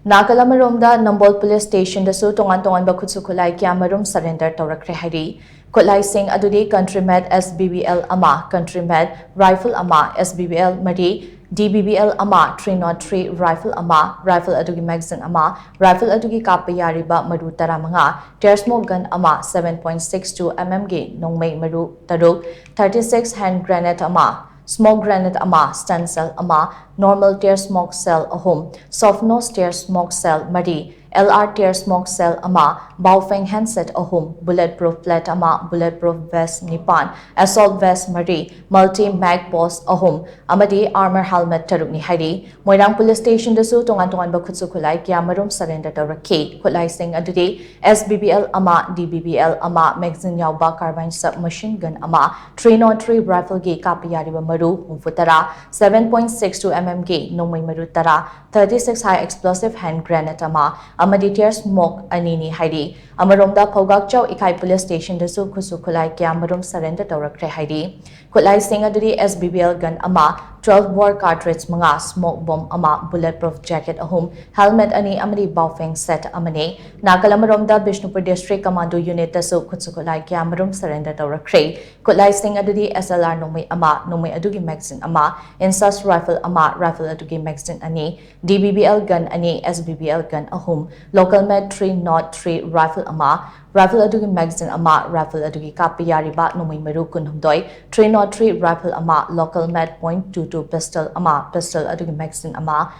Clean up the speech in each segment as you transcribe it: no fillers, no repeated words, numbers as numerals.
Nagalamaromda Nambol Police Station dasu Tongan Tonganba Khutsu Khutlai kya Marum surrender Tourakhre hari. Khutlai Singh adudi Country Med SBBL Ama, Country Med Rifle Ama, SBBL Mari, DBBL Ama, 303 Rifle Ama, Rifle adugi magazine Ama, Rifle adugi kapayariba Maru Taramanga, tear smoke gun Ama, 7.62 mmg, Nongmei Maru Taruk, 36 hand grenade Ama, smoke grenade Ama, stun cell Ama, normal tear smoke cell ahom, soft nose tear smoke cell Mari, LR tear smoke cell Ama, Baofeng handset ahom, bulletproof plate Ama, bulletproof vest Nipan, assault vest Mari, multi mag post ahom, Amadi armor helmet Tarukni Hari, Moirang Police Station dasu Tongan Tonganba Khutsu Khutlai kya Marum surrender Tourakhre, Khutlai Singh adudi SBBL Ama, DBBL Ama, magazine yauba carbine submachine gun Ama, 303 rifle gi kapiyariba Maru, Humfutara, 7.62 mmg, Nongmei Maru Tara, 36 high explosive hand grenade Ama, Amadi tear smoke Anini Hari, Amaromda Phogak Chau Ikai Police Station dasu Khutsu Khutlai kya Marum surrender Tourakhre Hari, Khutlai Singh adudi SBBL gun Ama, 12 bore cartridge mga, smoke bomb Ama, bulletproof jacket ahum, helmet ani Amadi Baofeng set Amani, Nagalamaromda Bishnupur District Commando Unit dasu Khutsu Khutlai kya Marum surrender Tourakhre, Khutlai Singh adudi SLR Nongmei Ama, Nongmei adugi magazine Ama, Insas rifle Ama, rifle adugi magazine ani, DBBL gun ani, SBBL gun ahum, local med 303 rifle Ama, rifle adugi magazine Ama, rifle adugi kapiyariba Nongmei Maru Kunhumdoi, 303 rifle Ama, local med .22 pistol Ama, pistol adugi magazine Ama,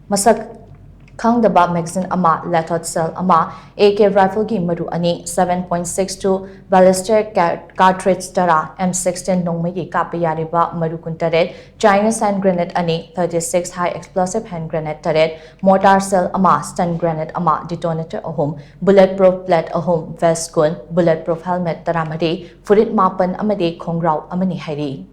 masak Khangdaba magazine Ama, Lathot cell Ama, AK rifle gi Maru ani, 7.62 ballistic cartridge Tara, M16 Nongmei gi kapiyariba Maru Kuntaret, Chinese hand grenade ani, 36 high explosive hand grenade Taret, mortar cell Ama, stun grenade Ama, detonator ahum, bulletproof plate ahum, vest kun, bulletproof helmet Taramari, Furit Mapan Amade Khongrau Amani Hari.